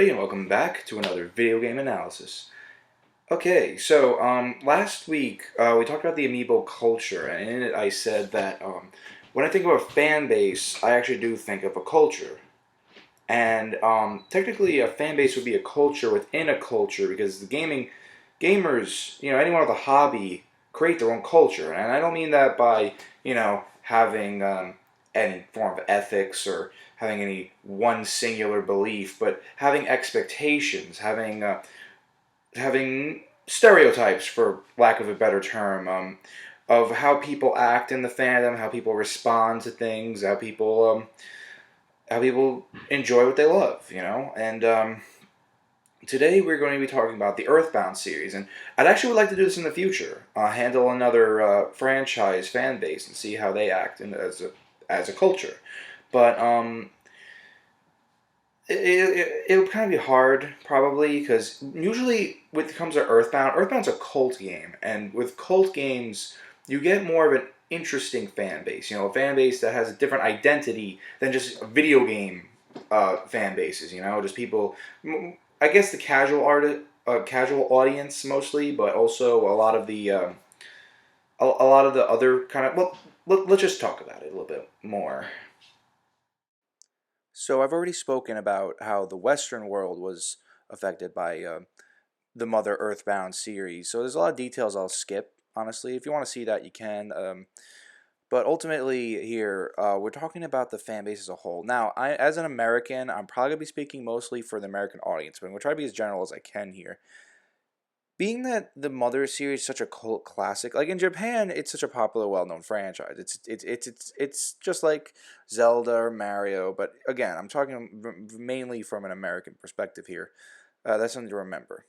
everybody, and welcome back to another video game analysis. Okay, so last week we talked about the amiibo culture, and in it I said that when I think of a fan base, I actually do think of a culture. And technically, a fan base would be a culture within a culture because gamers, anyone with a hobby create their own culture. And I don't mean that by, having any form of ethics or having any one singular belief, but having expectations, having stereotypes, for lack of a better term, of how people act in the fandom, how people respond to things, how people enjoy what they love, And today we're going to be talking about the Earthbound series, and I'd actually would like to do this in the future. Handle another franchise fan base and see how they act as a culture. But it'll kind of be hard probably because usually when it comes to Earthbound's a cult game, and with cult games you get more of an interesting fan base. A fan base that has a different identity than just video game fan bases. Just people. I guess the casual audience mostly, but also a lot of the a lot of the other kind of. Well, let's just talk about it a little bit more. So I've already spoken about how the Western world was affected by the Mother Earthbound series. So there's a lot of details I'll skip, honestly. If you want to see that, you can. But ultimately, here we're talking about the fan base as a whole. Now, as an American, I'm probably gonna be speaking mostly for the American audience, but I'm gonna try to be as general as I can here. Being that the Mother series is such a cult classic, like in Japan, it's such a popular, well-known franchise. It's just like Zelda or Mario, but again, I'm talking mainly from an American perspective here. That's something to remember.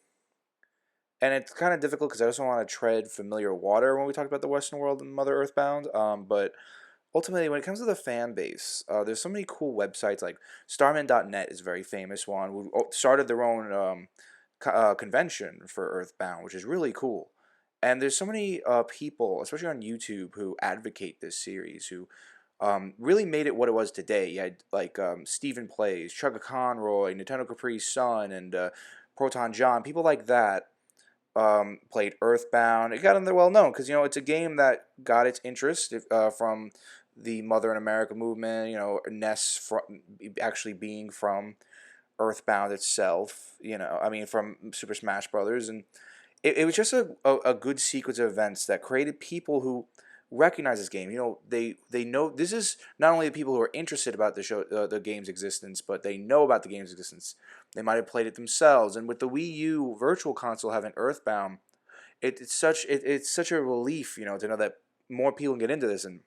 And it's kind of difficult because I also want to tread familiar water when we talk about the Western world and Mother Earthbound. But ultimately, when it comes to the fan base, there's so many cool websites like Starman.net is a very famous one. We started their own convention for Earthbound, which is really cool. And there's so many people, especially on YouTube, who advocate this series, who really made it what it was today. You had like Stephen Plays, Chugga Conroy, Nintendo Capri's Son, and Proton John, people like that played Earthbound. It got them there well known because it's a game that got its interest from the Mother in America movement. Ness actually being from Earthbound itself. I mean from Super Smash Brothers, and it was just a good sequence of events that created people who recognize this game. They know this is not only the people who are interested about the game's existence, but they know about the game's existence. They might have played it themselves, and with the Wii U Virtual Console having Earthbound, it's such a relief, to know that more people can get into this. And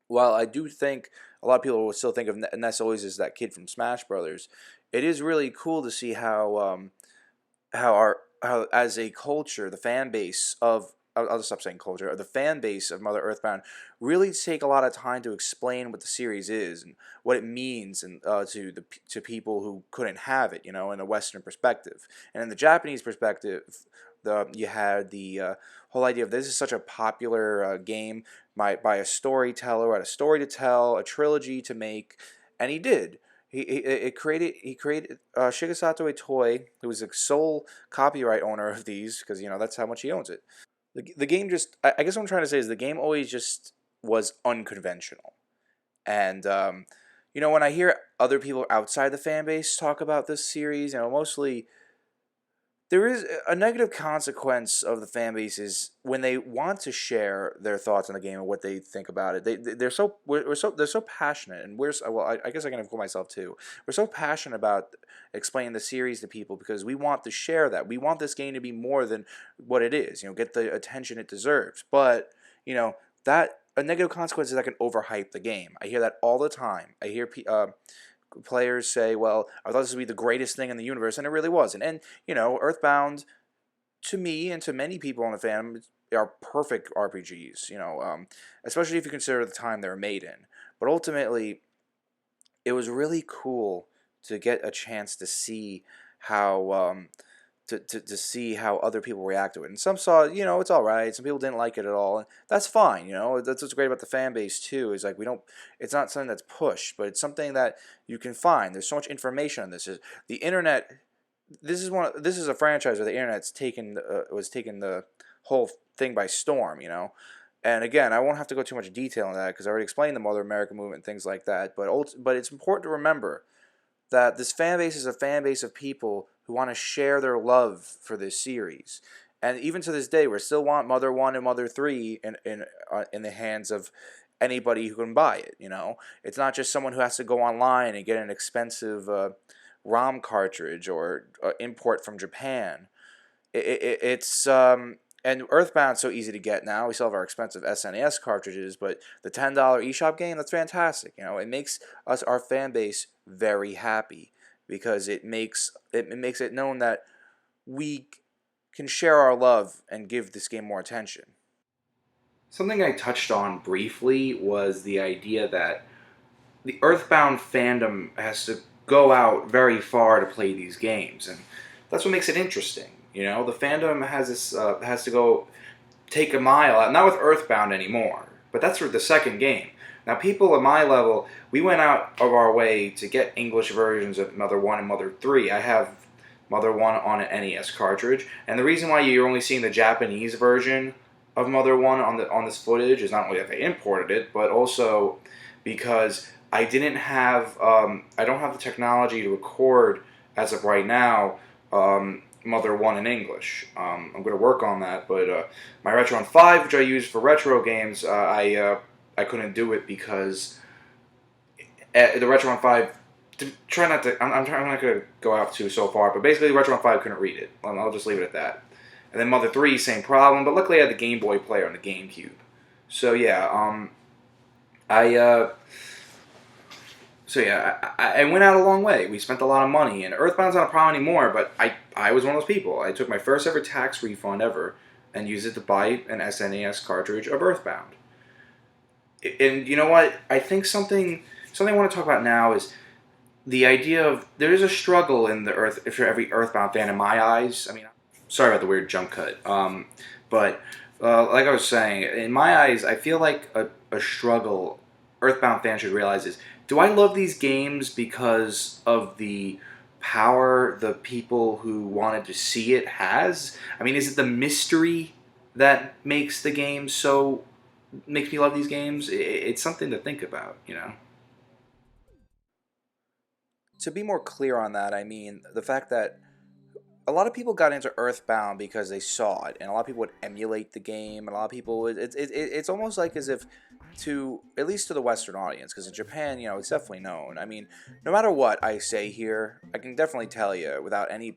while I do think a lot of people will still think of Ness always as that kid from Smash Brothers, it is really cool to see how as a culture, the fan base of I'll just stop saying culture. The fan base of Mother Earthbound really take a lot of time to explain what the series is and what it means, and to people who couldn't have it, in a Western perspective. And in the Japanese perspective, you had the whole idea of this is such a popular game by a storyteller who had a story to tell, a trilogy to make, and he did. He created Shigesato Itoi, who was the sole copyright owner of these, because that's how much he owns it. The game just, I guess what I'm trying to say is the game always just was unconventional. And when I hear other people outside the fan base talk about this series, mostly there is a negative consequence of the fan base is when they want to share their thoughts on the game and what they think about it. They're so passionate, and I guess I can include myself too. We're so passionate about explaining the series to people because we want to share that. We want this game to be more than what it is. Get the attention it deserves. But that a negative consequence is that can overhype the game. I hear that all the time. I hear players say, well, I thought this would be the greatest thing in the universe, and it really wasn't. And, Earthbound, to me and to many people in the fandom, are perfect RPGs, especially if you consider the time they were made in. But ultimately, it was really cool to get a chance to see how to see how other people react to it. And some saw, it's all right. Some people didn't like it at all, and that's fine. That's what's great about the fan base too. Is like we don't. It's not something that's pushed, but it's something that you can find. There's so much information on this. The internet. This is a franchise where the internet's taken the whole thing by storm. And again, I won't have to go too much detail on that because I already explained the Mother America movement and things like that. But it's important to remember that this fan base is a fan base of people who want to share their love for this series. And even to this day, we still want Mother 1 and Mother 3 in the hands of anybody who can buy it. It's not just someone who has to go online and get an expensive ROM cartridge or import from Japan. It's and Earthbound's so easy to get now. We still have our expensive SNES cartridges, but the $10 eShop game, that's fantastic. It makes our fan base very happy because it makes it known that we can share our love and give this game more attention. Something I touched on briefly was the idea that the Earthbound fandom has to go out very far to play these games, and that's what makes it interesting. The fandom has to go take a mile out, not with Earthbound anymore, but that's for the second game. Now, people at my level, we went out of our way to get English versions of Mother 1 and Mother 3. I have Mother 1 on an NES cartridge, and the reason why you're only seeing the Japanese version of Mother 1 on this footage is not only that they imported it, but also because I don't have the technology to record as of right now Mother 1 in English. I'm going to work on that, but my Retron 5, which I use for retro games, I couldn't do it because the Retron 5, try not to, I'm not going to go out too so far, but basically the Retron 5 couldn't read it. I'll just leave it at that. And then Mother 3, same problem, but luckily I had the Game Boy player on the GameCube. So yeah, I went out a long way. We spent a lot of money, and Earthbound's not a problem anymore, but I was one of those people. I took my first ever tax refund ever and used it to buy an SNES cartridge of Earthbound. And you know what? I think something I want to talk about now is the idea of there is a struggle in for every Earthbound fan in my eyes. I mean, sorry about the weird jump cut. But like I was saying, in my eyes, I feel like a struggle Earthbound fans should realize is, do I love these games because of the power the people who wanted to see it has? I mean, is it the mystery that makes me love these games? It's something to think about, To be more clear on that, I mean the fact that a lot of people got into Earthbound because they saw it, and a lot of people would emulate the game, and a lot of people would, it's almost like as if at least to the Western audience, because in Japan, it's definitely known. I mean, no matter what I say here, I can definitely tell you without any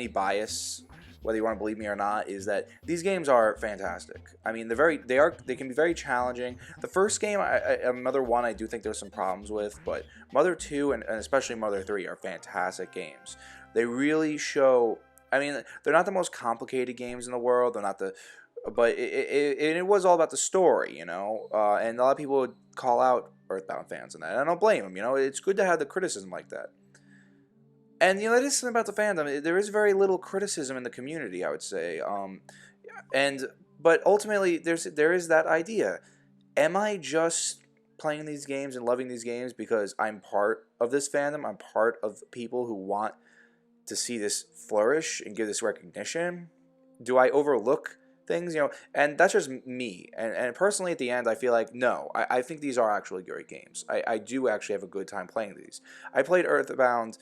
bias, whether you want to believe me or not, is that these games are fantastic. I mean, they can be very challenging. The first game, Mother 1, I do think there's some problems with, but Mother 2 and especially Mother 3 are fantastic games. They really show. I mean, they're not the most complicated games in the world. They're not but it was all about the story, and a lot of people would call out Earthbound fans on that. And I don't blame them. It's good to have the criticism like that. And that is something about the fandom. There is very little criticism in the community, I would say. But ultimately, there is that idea. Am I just playing these games and loving these games because I'm part of this fandom? I'm part of people who want to see this flourish and give this recognition? Do I overlook things? And that's just me. And personally, at the end, I feel like, no, I think these are actually great games. I do actually have a good time playing these. I played Earthbound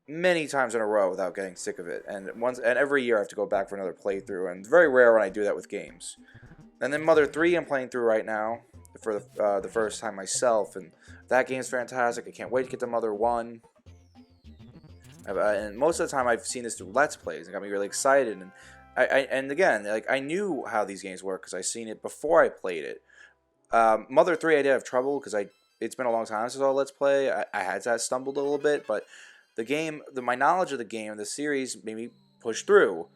many times in a row without getting sick of it. And every year I have to go back for another playthrough. And it's very rare when I do that with games. And then Mother 3 I'm playing through right now for the first time myself. And that game's fantastic. I can't wait to get to Mother 1. And most of the time I've seen this through Let's Plays. It got me really excited. And again, like, I knew how these games work because I seen it before I played it. Mother 3 I did have trouble because it's been a long time since I saw Let's Play. I had to stumbled a little bit, but the game, my knowledge of the game, the series, made me push through.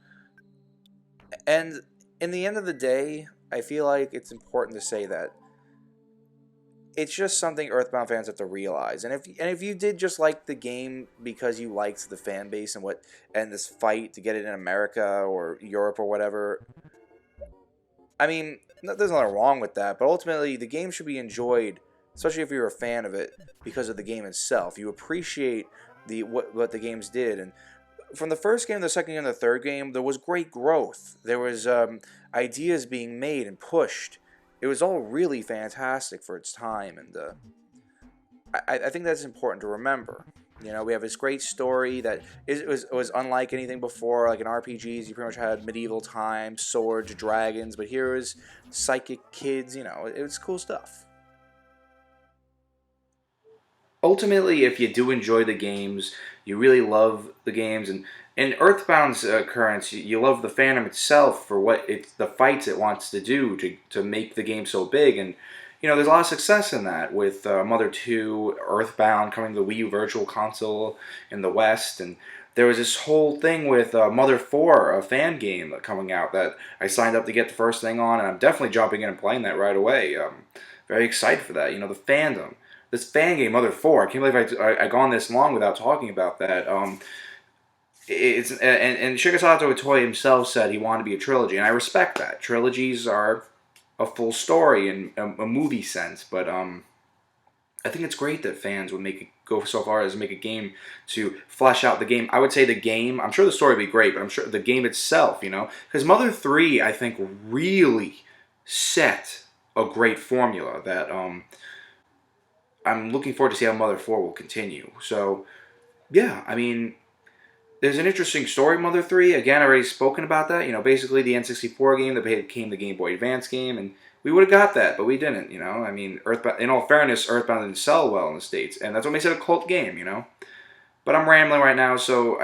And in the end of the day, I feel like it's important to say that it's just something Earthbound fans have to realize. And if you did just like the game because you liked the fan base and this fight to get it in America or Europe or whatever, I mean, there's nothing wrong with that. But ultimately, the game should be enjoyed, especially if you're a fan of it, because of the game itself. You appreciate what the games did, and from the first game, the second game, the third game, there was great growth. There was ideas being made and pushed. It was all really fantastic for its time, and I think that's important to remember. You know, we have this great story that was unlike anything before. Like in RPGs, you pretty much had medieval times, swords, dragons, but here was psychic kids. You know, it was cool stuff. Ultimately, if you do enjoy the games, you really love the games, and in Earthbound's occurrence, you love the fandom itself for the fights it wants to do to make the game so big, and you know there's a lot of success in that with Mother 2, Earthbound coming to the Wii U Virtual Console in the West, and there was this whole thing with Mother 4, a fan game coming out that I signed up to get the first thing on, and I'm definitely jumping in and playing that right away. Very excited for that. You know, the fandom. This fan game, Mother 4, I can't believe I gone this long without talking about that. And Shigesato Itoi himself said he wanted to be a trilogy, and I respect that. Trilogies are a full story in a movie sense, but I think it's great that fans would go so far as to make a game to flesh out the game. I would say the game, I'm sure the story would be great, but I'm sure the game itself, you know, because Mother 3, I think, really set a great formula that I'm looking forward to see how Mother 4 will continue. So, yeah, I mean, there's an interesting story, Mother 3. Again, I already spoken about that. You know, basically the N64 game that became the Game Boy Advance game, and we would have got that, but we didn't, you know. I mean, Earthbound, in all fairness, Earthbound didn't sell well in the States, and that's what makes it a cult game, you know. But I'm rambling right now, so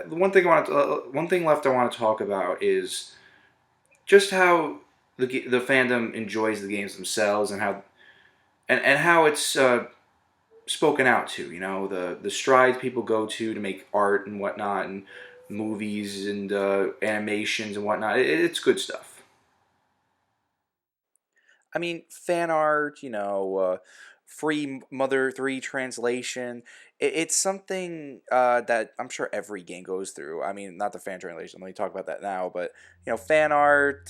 the one thing left I want to talk about is just how the fandom enjoys the games themselves and how it's spoken out to, you know, the strides people go to make art and whatnot, and movies and animations and whatnot. It's good stuff. I mean, fan art, you know, free Mother 3 translation. It's something that I'm sure every game goes through. I mean, not the fan translation. Let me talk about that now. But, you know, fan art,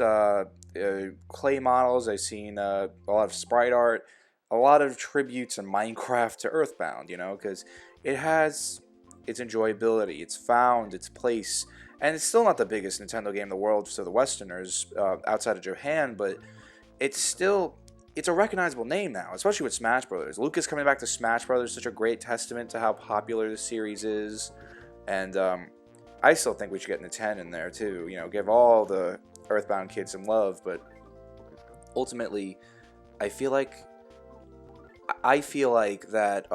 clay models. I've seen a lot of sprite art, a lot of tributes in Minecraft to Earthbound, you know, because it has its enjoyability, it's found its place, and it's still not the biggest Nintendo game in the world to the Westerners outside of Japan, but it's a recognizable name now, especially with Smash Brothers. Lucas coming back to Smash Brothers is such a great testament to how popular the series is, and I still think we should get Nintendo in there too. You know, give all the Earthbound kids some love, but ultimately, I feel like that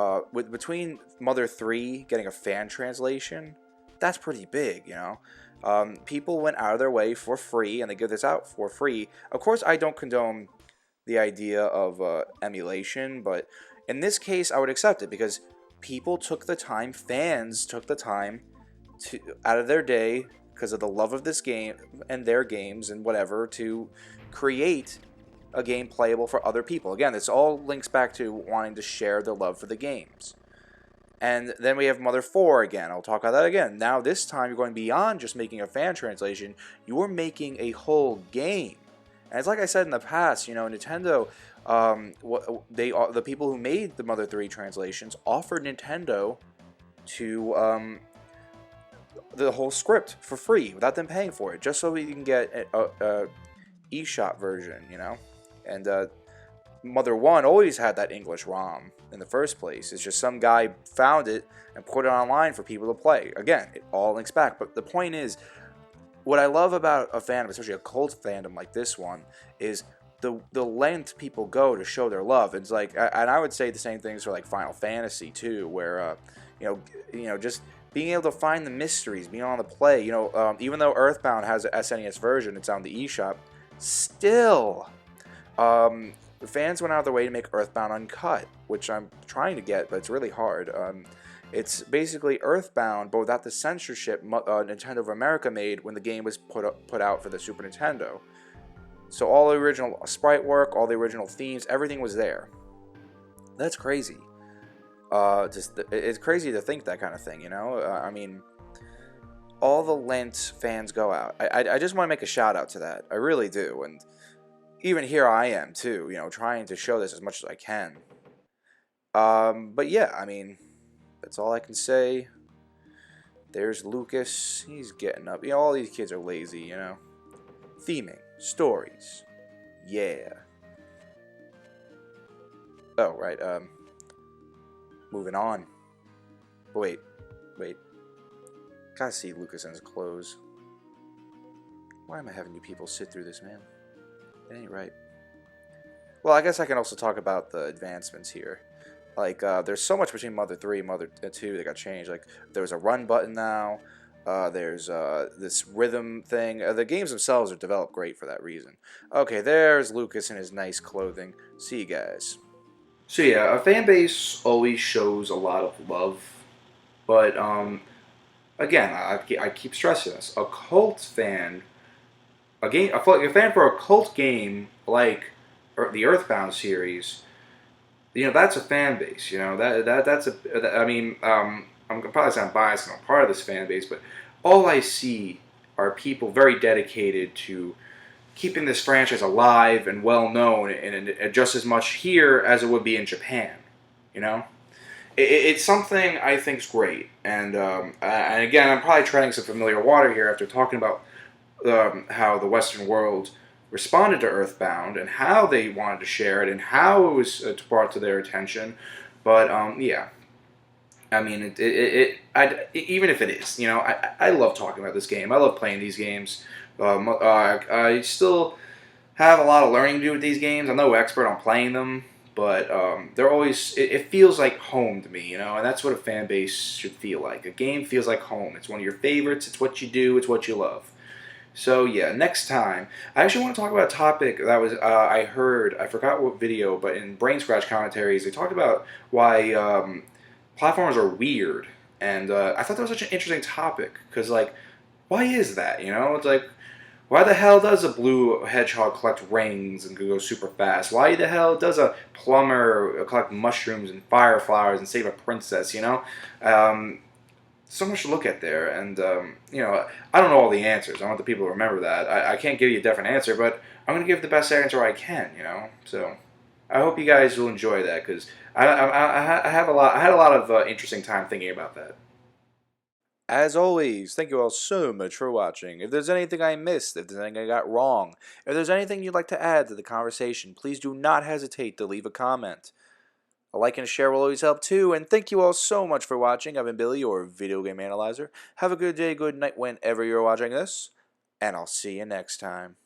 between Mother 3 getting a fan translation, that's pretty big, you know. People went out of their way for free, and they give this out for free. Of course, I don't condone the idea of emulation, but in this case, I would accept it because fans took the time to out of their day because of the love of this game and their games and whatever to create a game playable for other people. Again, this all links back to wanting to share their love for the games. And then we have Mother 4 again. I'll talk about that again. Now this time you're going beyond just making a fan translation. You're making a whole game. And it's like I said in the past, you know, Nintendo, the people who made the Mother 3 translations offered Nintendo to the whole script for free without them paying for it, just so we can get a eShop version, you know. And Mother 1 always had that English ROM in the first place. It's just some guy found it and put it online for people to play. Again, it all links back. But the point is, what I love about a fandom, especially a cult fandom like this one, is the length people go to show their love. It's like, and I would say the same things for like Final Fantasy too, where you know, just being able to find the mysteries, being on the play. You know, even though Earthbound has an SNES version, it's on the eShop. Still, fans went out of their way to make Earthbound uncut, which I'm trying to get, but it's really hard. It's basically Earthbound, but without the censorship Nintendo of America made when the game was put out for the Super Nintendo. So all the original sprite work, all the original themes, everything was there. That's crazy. Just it's crazy to think that kind of thing, you know. I mean, all the Lent fans go out. I just want to make a shout out to that. I really do, and even here I am too. You know, trying to show this as much as I can. But yeah, I mean, that's all I can say. There's Lucas. He's getting up. You know, all these kids are lazy. You know, theming, stories. Yeah. Oh right. Moving on. Wait, wait. Gotta see Lucas in his clothes. Why am I having you people sit through this, man? It ain't right. Well, I guess I can also talk about the advancements here. Like, there's so much between Mother 3 and Mother 2 that got changed. Like, there's a run button now. There's this rhythm thing. The games themselves are developed great for that reason. Okay, there's Lucas in his nice clothing. See you guys. So yeah, a fan base always shows a lot of love, but again, I keep stressing this. A cult fan, a fan for a cult game like the Earthbound series, you know, that's a fan base. You know, that's a. I mean, I'm probably sound biased, and I'm part of this fan base, but all I see are people very dedicated to keeping this franchise alive and well known, and just as much here as it would be in Japan. You know, it's something I think is great, and again, I'm probably treading some familiar water here after talking about how the Western world responded to Earthbound and how they wanted to share it and how it was brought to their attention. But yeah, I mean, even if it is, you know, I love talking about this game. I love playing these games. I still have a lot of learning to do with these games. I'm no expert on playing them, but they're always. It feels like home to me, you know, and that's what a fan base should feel like. A game feels like home. It's one of your favorites. It's what you do. It's what you love. So yeah, next time I actually want to talk about a topic that was I heard. I forgot what video, but in Brain Scratch commentaries, they talked about why platformers are weird, and I thought that was such an interesting topic because like, why is that? You know, it's like, why the hell does a blue hedgehog collect rings and go super fast? Why the hell does a plumber collect mushrooms and fire flowers and save a princess? You know, so much to look at there, and you know, I don't know all the answers. I want the people to remember that. I can't give you a definite answer, but I'm going to give the best answer I can. You know, so I hope you guys will enjoy that because I have a lot. I had a lot of interesting time thinking about that. As always, thank you all so much for watching. If there's anything I missed, if there's anything I got wrong, if there's anything you'd like to add to the conversation, please do not hesitate to leave a comment. A like and a share will always help too, and thank you all so much for watching. I've been Billy, your video game analyzer. Have a good day, good night whenever you're watching this, and I'll see you next time.